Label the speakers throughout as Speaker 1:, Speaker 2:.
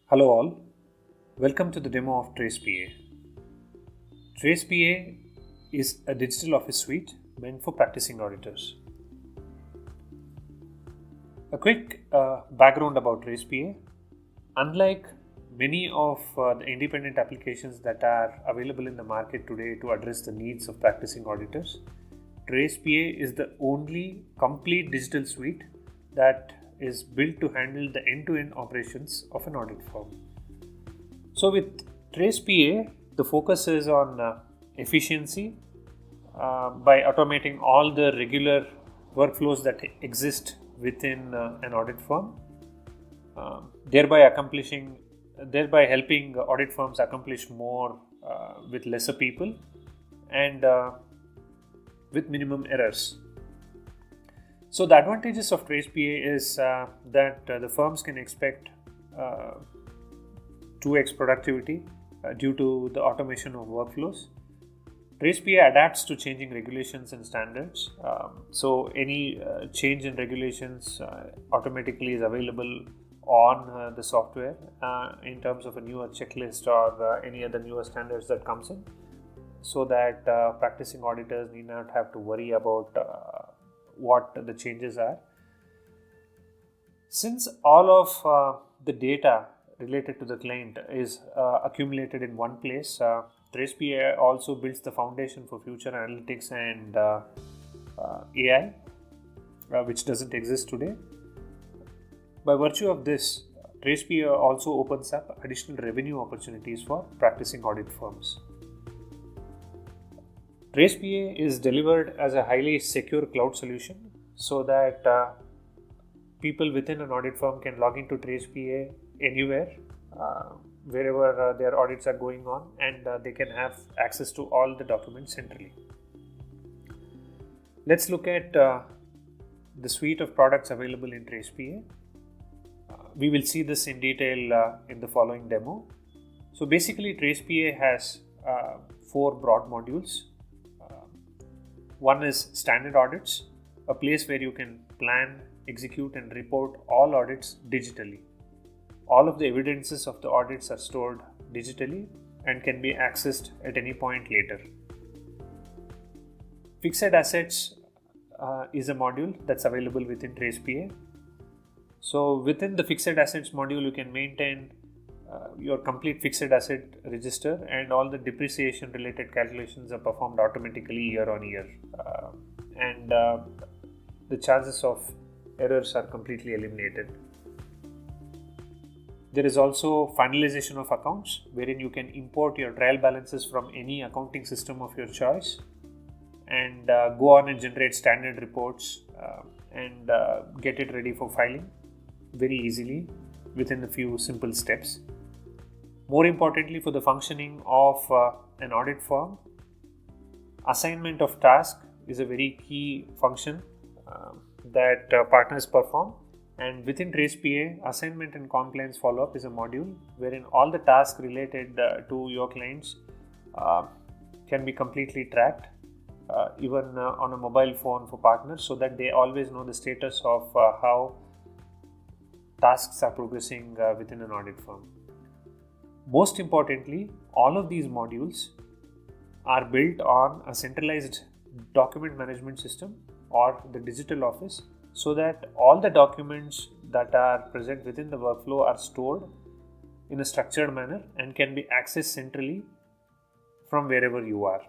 Speaker 1: Hello all, welcome to the demo of TracePA. TracePA is a digital office suite meant for practicing auditors. A quick background about TracePA. Unlike many of the independent applications that are available in the market today to address the needs of practicing auditors, TracePA is the only complete digital suite that is built to handle the end-to-end operations of an audit firm. So with TracePA, the focus is on efficiency by automating all the regular workflows that exist within an audit firm, thereby helping audit firms accomplish more with lesser people and with minimum errors. So the advantages of TracePA is that the firms can expect 2x productivity due to the automation of workflows. TracePA adapts to changing regulations and standards. So any change in regulations automatically is available on the software in terms of a newer checklist or any other newer standards that comes in, so that practicing auditors need not have to worry about what the changes are. Since all of the data related to the client is accumulated in one place, TracePA also builds the foundation for future analytics and AI, which doesn't exist today. By virtue of this, TracePA also opens up additional revenue opportunities for practicing audit firms. TracePA is delivered as a highly secure cloud solution so that people within an audit firm can log into TracePA anywhere, wherever their audits are going on, and they can have access to all the documents centrally. Let's look at the suite of products available in TracePA. We will see this in detail in the following demo. So basically, TracePA has 4 broad modules. One is standard audits, a place where you can plan, execute and report all audits digitally. All of the evidences of the audits are stored digitally and can be accessed at any point later. Fixed assets is a module that's available within TracePA. So within the fixed assets module, you can maintain your complete fixed asset register, and all the depreciation related calculations are performed automatically year on year. And the chances of errors are completely eliminated. There is also finalization of accounts, wherein you can import your trial balances from any accounting system of your choice and go on and generate standard reports and get it ready for filing very easily within a few simple steps. More importantly, for the functioning of an audit firm, assignment of task is a very key function that partners perform. And within TracePA, assignment and compliance follow-up is a module wherein all the tasks related to your clients can be completely tracked, even on a mobile phone for partners, so that they always know the status of how tasks are progressing within an audit firm. Most importantly, all of these modules are built on a centralized document management system or the digital office, so that all the documents that are present within the workflow are stored in a structured manner and can be accessed centrally from wherever you are.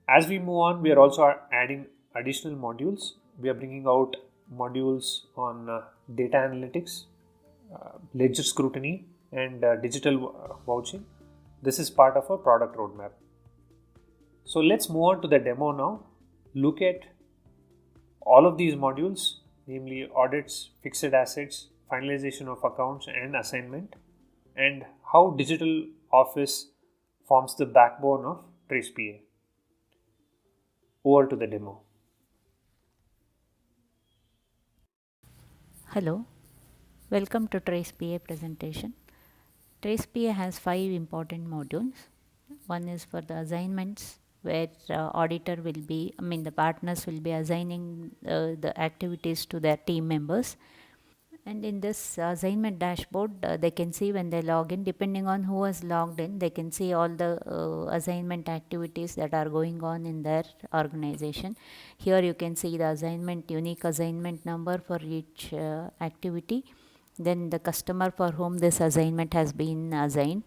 Speaker 1: As we move on, we are also adding additional modules. We are bringing out modules on data analytics, ledger scrutiny, and digital vouching. This is part of our product roadmap. So let's move on to the demo now. Look at all of these modules, namely audits, fixed assets, finalization of accounts and assignment, and how digital office forms the backbone of TracePA. Over to the demo.
Speaker 2: Hello, welcome to TracePA presentation. TracePA has 5 important modules. One is for the assignments, where the partners will be assigning the activities to their team members. And in this assignment dashboard, they can see when they log in, depending on who has logged in, they can see all the assignment activities that are going on in their organization. Here you can see the assignment, unique assignment number for each activity, then the customer for whom this assignment has been assigned,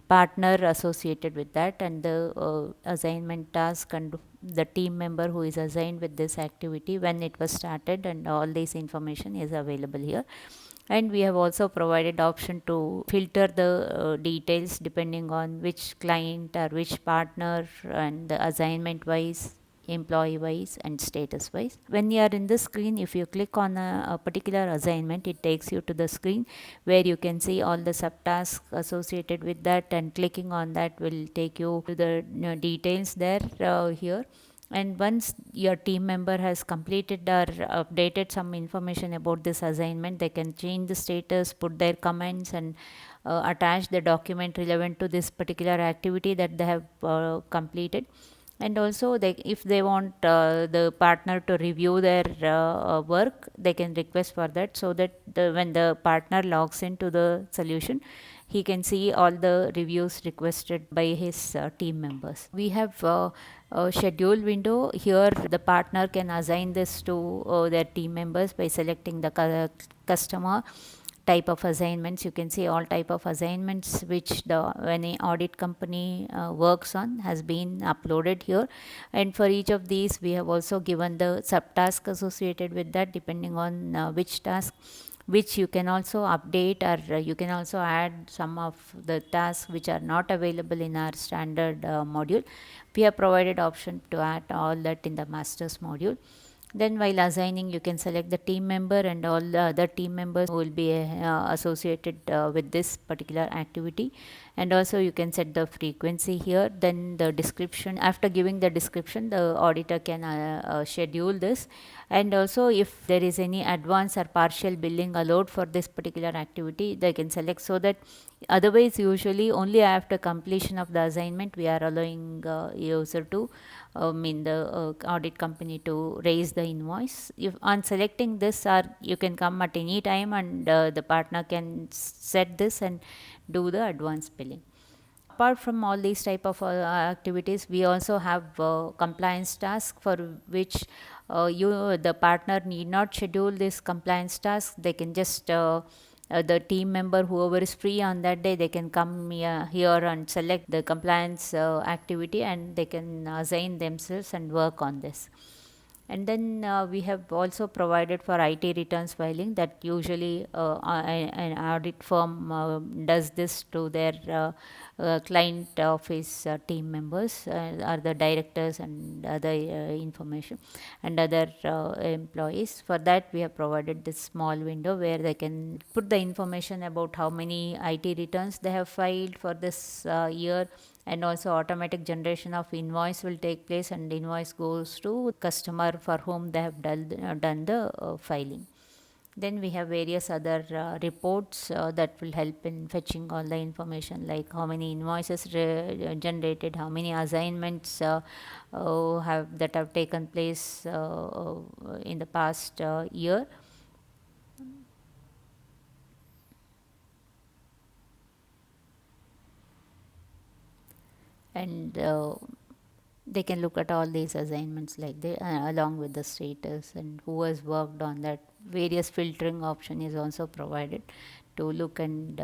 Speaker 2: partner associated with that, and the assignment task, and the team member who is assigned with this activity, when it was started, and all this information is available here. And we have also provided option to filter the details depending on which client or which partner, and the assignment wise, employee wise, and status wise. When you are in this screen, if you click on a particular assignment, it takes you to the screen where you can see all the subtasks associated with that, and clicking on that will take you to the details there here. And once your team member has completed or updated some information about this assignment, they can change the status, put their comments, and attach the document relevant to this particular activity that they have completed. And also, if they want the partner to review their work, they can request for that, so that when the partner logs into the solution, he can see all the reviews requested by his team members. We have a schedule window. Here the partner can assign this to their team members by selecting the customer, type of assignments. You can see all type of assignments which any audit company works on has been uploaded here. And for each of these, we have also given the subtask associated with that, depending on which task, which you can also update, or you can also add some of the tasks which are not available in our standard module. We have provided option to add all that in the masters module. Then while assigning, you can select the team member and all the other team members who will be associated with this particular activity. And also you can set the frequency here. Then the description, after giving the description, the auditor can schedule this. And also if there is any advance or partial billing allowed for this particular activity, they can select, so that otherwise usually only after completion of the assignment we are allowing user to the audit company to raise the invoice. If on selecting this, or you can come at any time, and the partner can set this and do the advance billing. Apart from all these type of activities, we also have compliance task, for which the partner need not schedule this compliance task. They can just the team member, whoever is free on that day, they can come here and select the compliance activity, and they can assign themselves and work on this. And then we have also provided for IT returns filing, that usually an audit firm does this to their client of his team members, or the directors and other information, and other employees. For that, we have provided this small window where they can put the information about how many IT returns they have filed for this year, and also automatic generation of invoice will take place, and invoice goes to customer for whom they have done the filing. Then we have various other reports that will help in fetching all the information, like how many invoices generated, how many assignments have taken place in the past year. And they can look at all these assignments like they along with the status and who has worked on that. Various filtering option is also provided to look and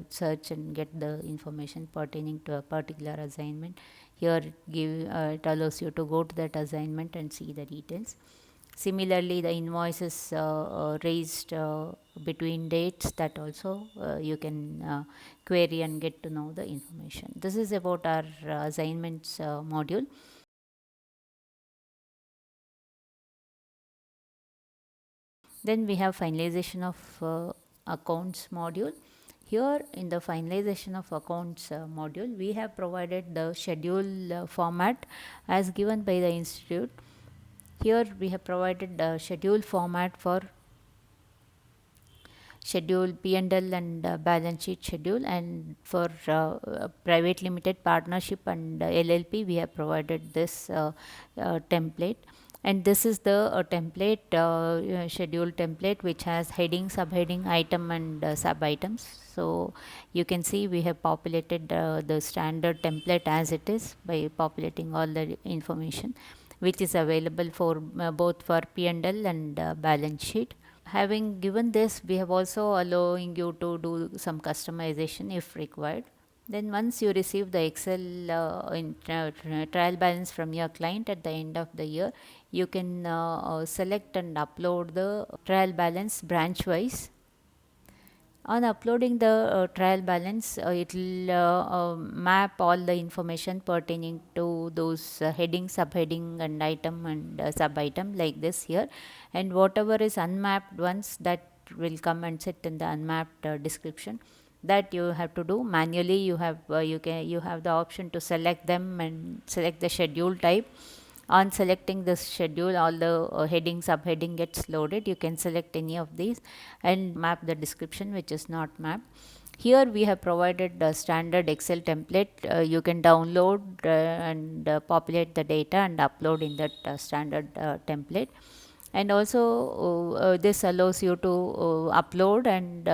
Speaker 2: search and get the information pertaining to a particular assignment. Here it allows you to go to that assignment and see the details. Similarly, the invoices raised between dates, that also you can query and get to know the information. This is about our assignments module. Then we have finalization of accounts module. Here in the finalization of accounts module, we have provided the schedule format as given by the institute. Here we have provided the schedule format for schedule P&L and balance sheet schedule, and for private limited partnership and LLP we have provided this template. And this is the template, schedule template, which has heading, subheading, item and sub items. So you can see we have populated the standard template as it is by populating all the information which is available for both for P&L and balance sheet. Having given this, we have also allowing you to do some customization if required. Then once you receive the Excel trial balance from your client at the end of the year, you can select and upload the trial balance branch wise. On uploading the trial balance, it will map all the information pertaining to those heading, subheading and item and sub item like this here, and whatever is unmapped ones, that will come and sit in the unmapped description. That you have to do manually. You have the option to select them and select the schedule type. On selecting the schedule, all the heading, subheading gets loaded. You can select any of these and map the description which is not mapped. Here we have provided a standard Excel template. You can download and populate the data and upload in that standard template. And also this allows you to upload, and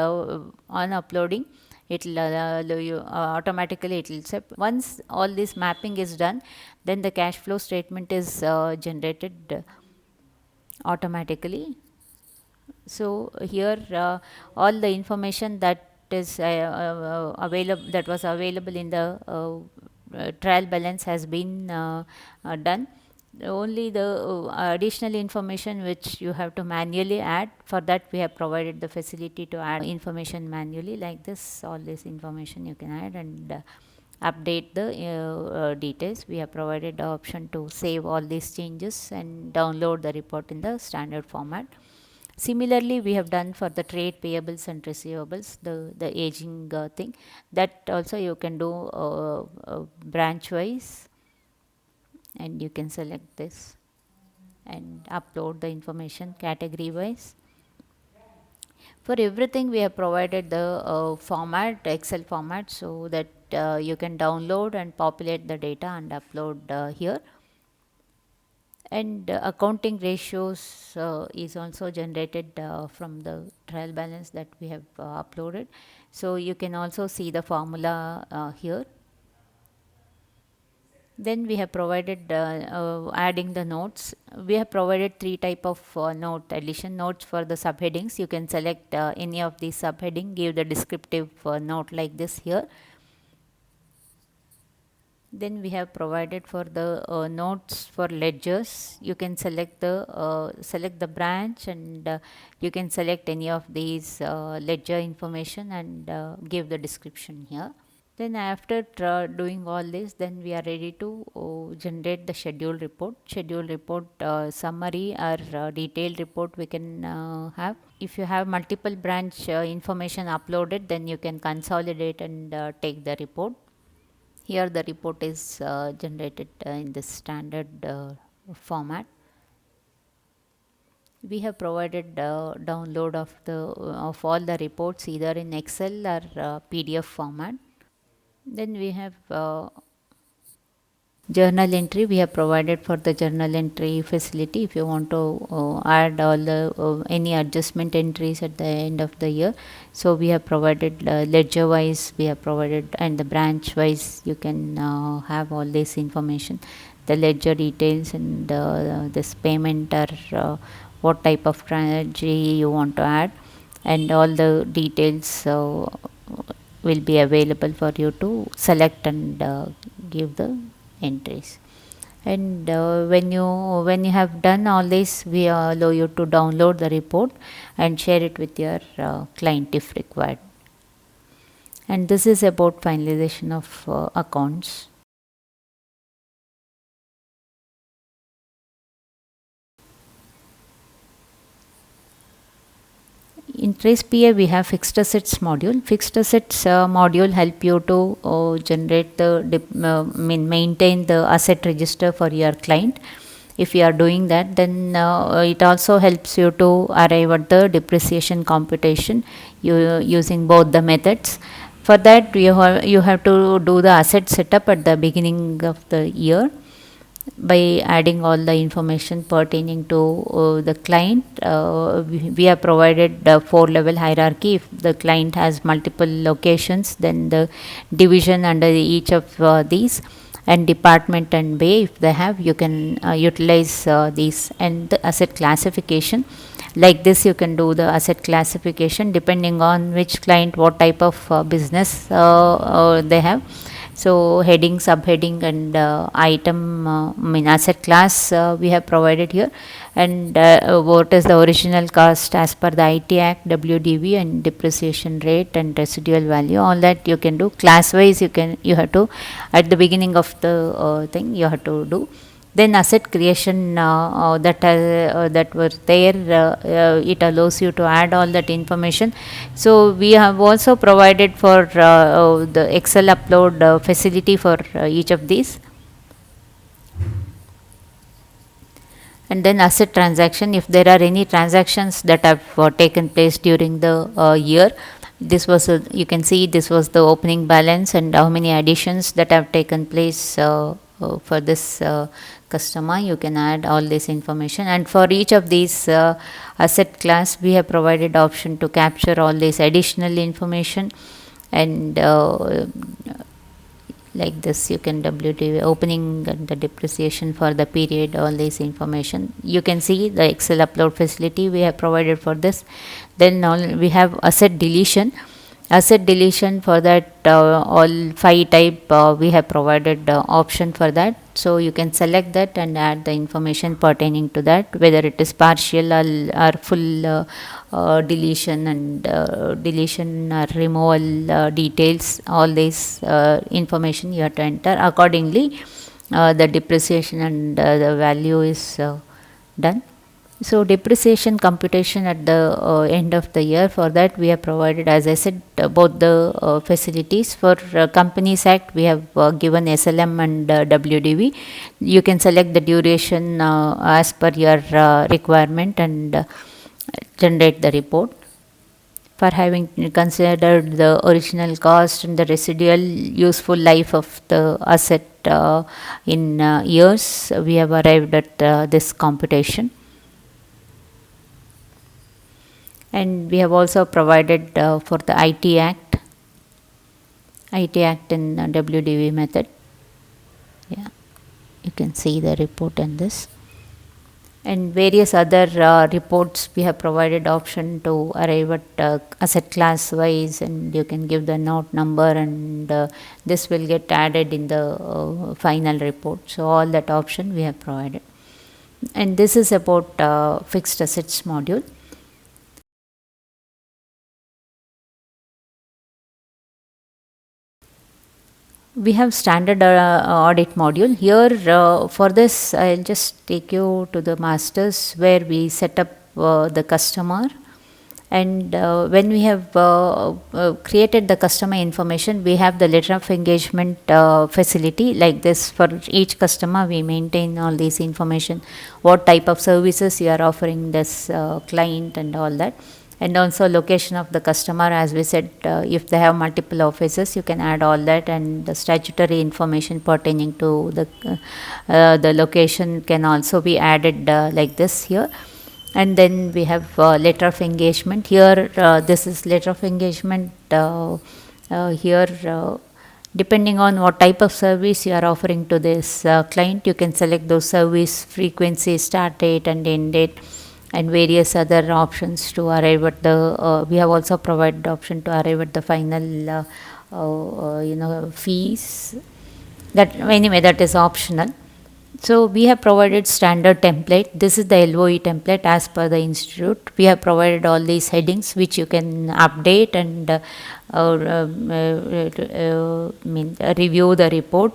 Speaker 2: on uploading it will allow you automatically, it will set. Once all this mapping is done, then the cash flow statement is generated automatically. So here all the information that is available, that was available in the trial balance has been done. Only the additional information which you have to manually add, for that we have provided the facility to add information manually like this. All this information you can add and update the details. We have provided the option to save all these changes and download the report in the standard format. Similarly, we have done for the trade payables and receivables, the aging thing, that also you can do branch wise, and you can select this and upload the information category wise. For everything we have provided the format, Excel format, so that you can download and populate the data and upload here. And accounting ratios is also generated from the trial balance that we have uploaded. So you can also see the formula here. Then we have provided adding the notes. We have provided three type of note addition notes for the subheadings. You can select any of these subheading, give the descriptive note like this here. Then we have provided for the notes for ledgers. You can select the branch, and you can select any of these ledger information and give the description here. Then after doing all this, then we are ready to generate the schedule report summary or detailed report we can have. If you have multiple branch information uploaded, then you can consolidate and take the report. Here the report is generated in this standard format. We have provided download of all the reports either in Excel or PDF format. Then we have journal entry. We have provided for the journal entry facility if you want to add all the any adjustment entries at the end of the year. So we have provided ledger wise, we have provided, and the branch wise you can have all this information, the ledger details and this payment or what type of strategy you want to add, and all the details will be available for you to select and give the entries. And when you have done all this, we allow you to download the report and share it with your client if required. And this is about finalization of accounts. In Trace PA we have fixed assets module. Fixed assets module help you to generate the maintain the asset register for your client. If you are doing that, then it also helps you to arrive at the depreciation computation using both the methods. For that you have to do the asset setup at the beginning of the year. by adding all the information pertaining to the client. We have provided the 4-level hierarchy. If the client has multiple locations, then the division under each of these, and department and bay, if they have, you can utilize these. And the asset classification, like this you can do the asset classification depending on which client, what type of business they have. So heading, subheading, and item, asset class we have provided here, and what is the original cost as per the IT Act, WDV, and depreciation rate and residual value. All that you can do class wise. You have to, at the beginning of the thing, you have to do. Then asset creation, that were there, it allows you to add all that information. So we have also provided for the Excel upload facility for each of these. And then asset transaction, if there are any transactions that have taken place during the year, this was you can see this was the opening balance and how many additions that have taken place for this customer. You can add all this information, and for each of these asset class we have provided option to capture all this additional information. And like this, you can WDV opening and the depreciation for the period, all this information. You can see the Excel upload facility we have provided for this. Then we have asset deletion. Asset deletion, for that all 5 type we have provided option for that. So you can select that and add the information pertaining to that, whether it is partial or full deletion, and deletion or removal details. All this information you have to enter accordingly. The depreciation and the value is done. So depreciation computation at the end of the year, for that we have provided, as I said, both the facilities. For Companies Act we have given SLM and WDV. You can select the duration as per your requirement and generate the report. For having considered the original cost and the residual useful life of the asset in years, we have arrived at this computation. And we have also provided for the IT Act in WDV method. Yeah, you can see the report in this. And various other reports we have provided option to arrive at asset class wise, and you can give the note number, and this will get added in the final report. So all that option we have provided. And this is about fixed assets module. We have standard audit module here. For this, I'll just take you to the masters where we set up the customer. And when we have created the customer information, we have the letter of engagement facility. Like this, for each customer we maintain all these information, what type of services you are offering this client and all that. And also location of the customer, as we said, if they have multiple offices, you can add all that, and the statutory information pertaining to the location can also be added like this here. And then we have letter of engagement here. This is letter of engagement here. Depending on what type of service you are offering to this client, you can select those service frequency, start date and end date, and various other options to arrive at the we have also provided option to arrive at the final fees. That anyway, that is optional. So we have provided standard template. This is the LOE template as per the institute. We have provided all these headings which you can update and review the report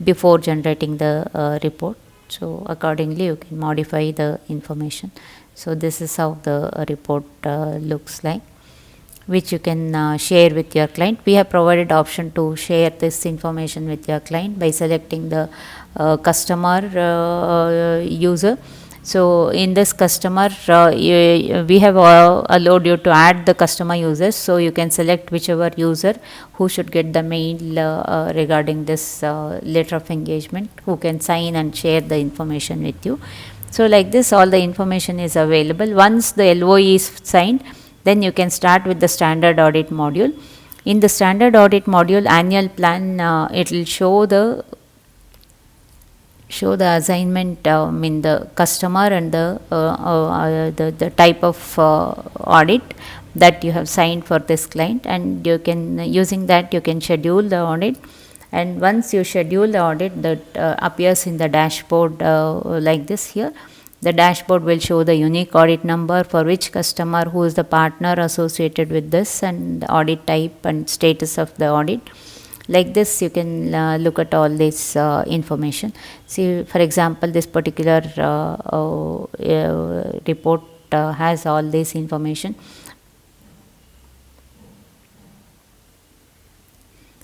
Speaker 2: before generating the report. So accordingly you can modify the information. So this is how the report looks like, which you can share with your client. We have provided option to share this information with your client by selecting the customer user. So in this customer, we have allowed you to add the customer users, so you can select whichever user who should get the mail regarding this letter of engagement, who can sign and share the information with you. So like this, all the information is available. Once the LOE is signed, then you can start with the standard audit module. In the standard audit module, annual plan, it will show the assignment in the customer and the type of audit that you have signed for this client, and you can, using that, you can schedule the audit. And once you schedule the audit, that appears in the dashboard like this. Here the dashboard will show the unique audit number for which customer, who is the partner associated with this, and the audit type and status of the audit. Like this, you can look at all this information. See, for example, this particular report has all this information.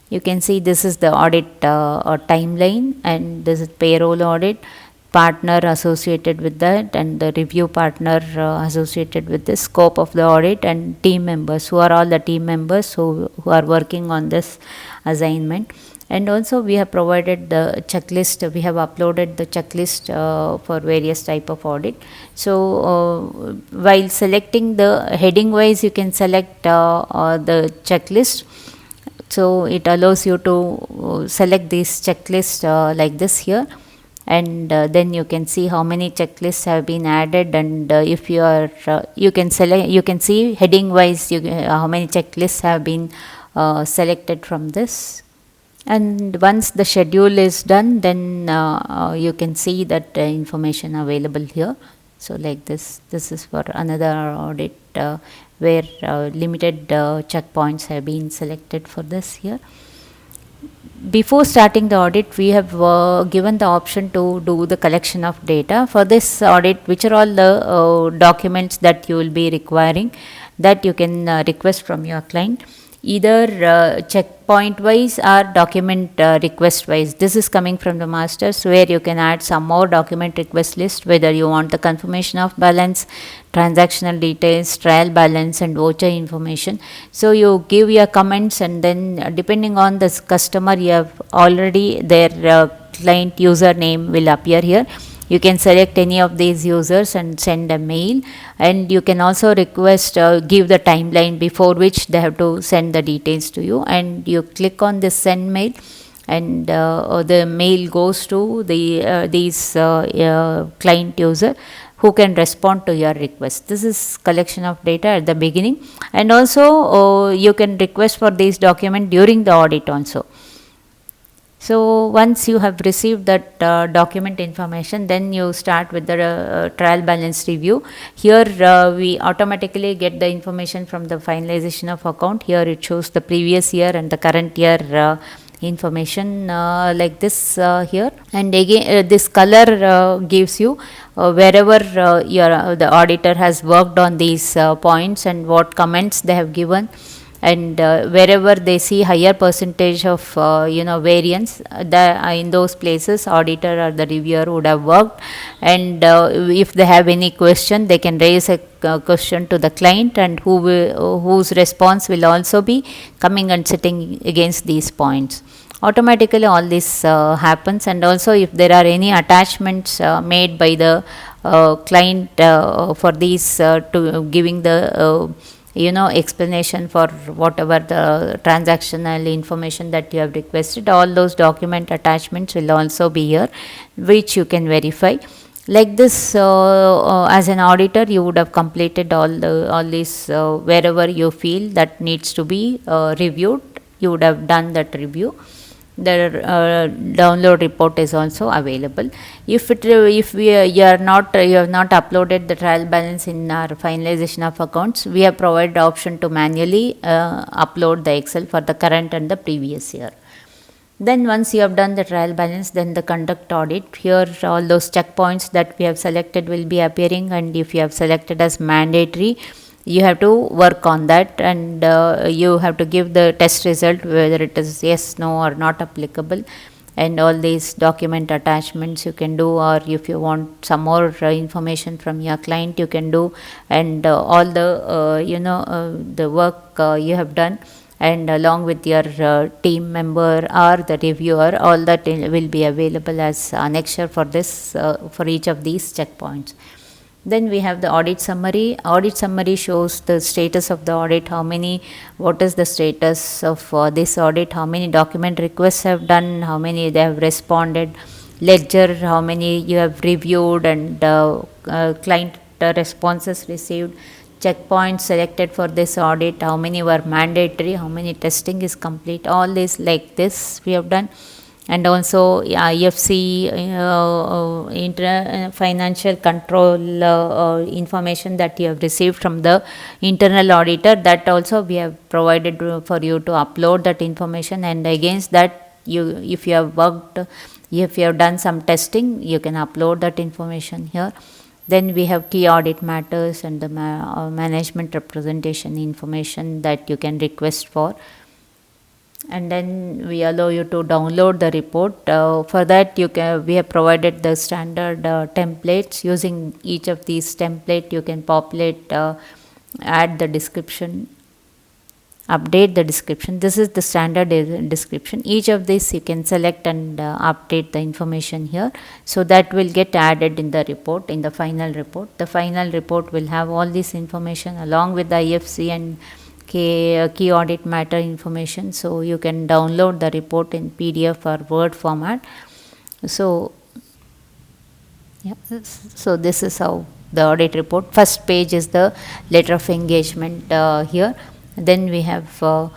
Speaker 2: You can see this is the audit timeline, and this is payroll audit, partner associated with that, and the review partner associated with the scope of the audit, and team members, who are all the team members who are working on this assignment. And also we have provided the checklist. We have uploaded the checklist for various type of audit. So while selecting the heading wise, you can select the checklist. So it allows you to select this checklist like this here, and then you can see how many checklists have been added, and if you are you can select, you can see heading wise how many checklists have been selected from this. And once the schedule is done, then you can see that information available here. So like this is for another audit where limited checkpoints have been selected for this here. Before starting the audit, we have given the option to do the collection of data. For this audit, which are all the documents that you will be requiring, that you can request from your client, either checkpoint wise or document request wise. This is coming from the masters, where you can add some more document request list, whether you want the confirmation of balance, transactional details, trial balance, and voucher information. So you give your comments, and then depending on the customer, you have already their client username will appear here. You can select any of these users and send a mail, and you can also request give the timeline before which they have to send the details to you, and you click on this send mail, and the mail goes to the these client user, who can respond to your request. This is collection of data at the beginning, and also you can request for this document during the audit also. So once you have received that document information, then you start with the trial balance review. Here we automatically get the information from the finalization of account. Here it shows the previous year and the current year information like this here. And again this color gives you wherever the auditor has worked on these points, and what comments they have given, and wherever they see higher percentage of variance, in those places auditor or the reviewer would have worked. And if they have any question, they can raise a question to the client, and whose response will also be coming and sitting against these points. Automatically all this happens. And also if there are any attachments made by the client for these to giving the explanation for whatever the transactional information that you have requested, all those document attachments will also be here, which you can verify. Like this, as an auditor, you would have completed all these wherever you feel that needs to be reviewed. You would have done that review. The download report is also available. If you have not uploaded the trial balance in our finalization of accounts, we have provided the option to manually upload the Excel for the current and the previous year. Then once you have done the trial balance, then the conduct audit. Here all those checkpoints that we have selected will be appearing, and if you have selected as mandatory, you have to work on that, and you have to give the test result whether it is yes, no, or not applicable. and all these document attachments you can do, or if you want some more information from your client you can do, and all the the work you have done, and along with your team member or the reviewer, all that will be available as annexure for this for each of these checkpoints. Then we have the audit summary. Audit summary shows the status of the audit, what is the status of this audit, how many document requests have done, how many they have responded, ledger, how many you have reviewed, and client responses received, checkpoints selected for this audit, how many were mandatory, how many testing is complete, all this like this we have done. And also IFC financial control information that you have received from the internal auditor, that also we have provided for you to upload that information, and against that if you have worked, if you have done some testing, you can upload that information here. Then we have key audit matters and the management representation information that you can request for. And then we allow you to download the report. For that we have provided the standard templates. Using each of these template you can populate, add the description, update the description. This is the standard description. Each of these you can select and update the information here, so that will get added in the report, in the final report. The final report will have all this information along with the IFC and key audit matter information. So you can download the report in PDF or Word format. So so this is how the audit report. First page is the letter of engagement here. Then we have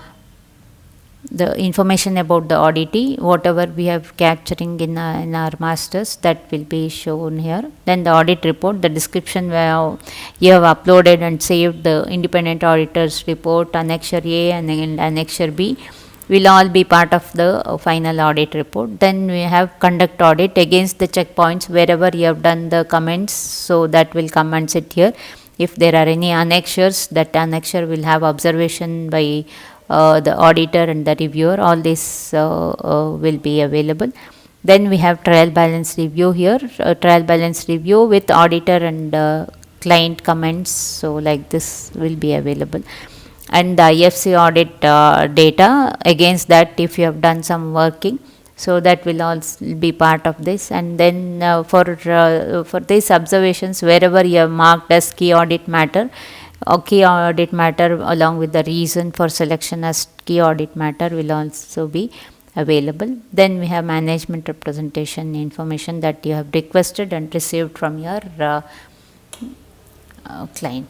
Speaker 2: the information about the auditee, whatever we have capturing in our masters, that will be shown here. Then the audit report, the description where you have uploaded and saved the independent auditor's report, annexure A and annexure B will all be part of the final audit report. Then we have conduct audit against the checkpoints wherever you have done the comments, so that will come and sit here. If there are any annexures, that annexure will have observation by the auditor and the reviewer. All this will be available. Then we have trial balance review here, trial balance review with auditor and client comments. So like this will be available. And the IFC audit data, against that if you have done some working, so that will also be part of this. And then for these observations, wherever you have marked as key audit matter, key audit matter along with the reason for selection as key audit matter will also be available. Then we have management representation information that you have requested and received from your client.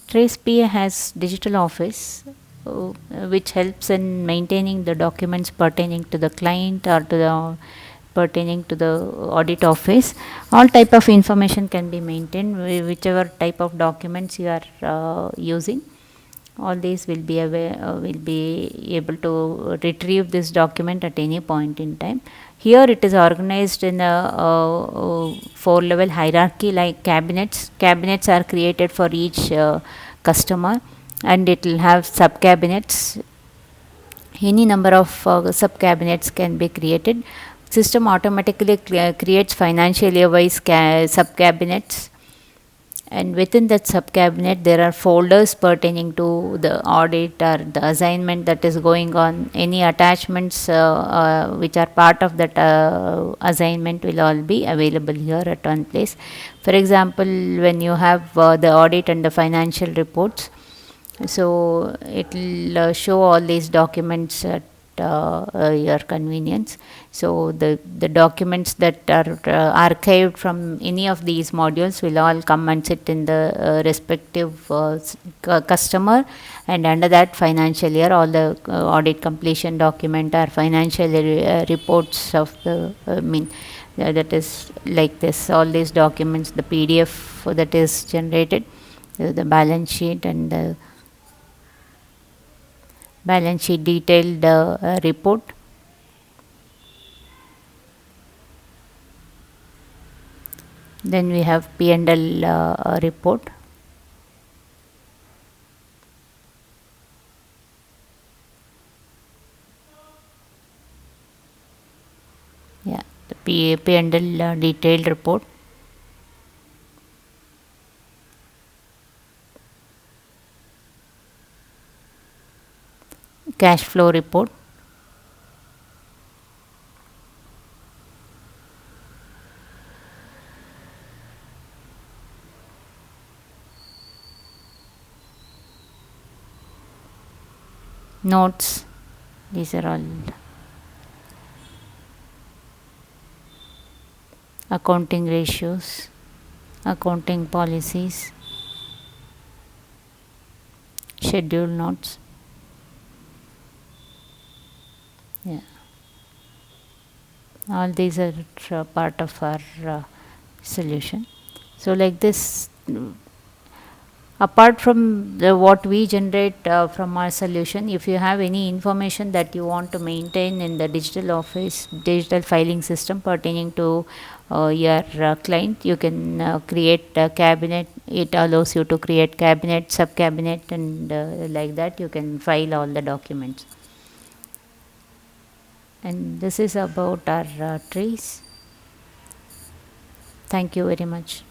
Speaker 2: TracePA has digital office which helps in maintaining the documents pertaining to the client or to the pertaining to the audit office. All type of information can be maintained, whichever type of documents you are using. All these will be able to retrieve this document at any point in time. Here it is organized in a 4-level hierarchy like cabinets. Cabinets are created for each customer, and it will have sub cabinets. Any number of sub cabinets can be created. System automatically creates financial year wise sub cabinets, and within that sub cabinet there are folders pertaining to the audit or the assignment that is going on. Any attachments which are part of that assignment will all be available here at one place. For example, when you have the audit and the financial reports, so it will show all these documents at your convenience. So the documents that are archived from any of these modules will all come and sit in the respective customer, and under that financial year all the audit completion document or financial reports of the that is like this. All these documents, the PDF that is generated, the balance sheet and the balance sheet detailed report. Then we have P&L report. P&L detailed report, cash flow report, notes. These are all accounting ratios, accounting policies, schedule notes. Yeah, all these are part of our solution. So like this, apart from what we generate from our solution, if you have any information that you want to maintain in the digital office, digital filing system pertaining to your client, you can create a cabinet. It allows you to create cabinet, sub cabinet, and like that you can file all the documents. And this is about our trees. Thank you very much.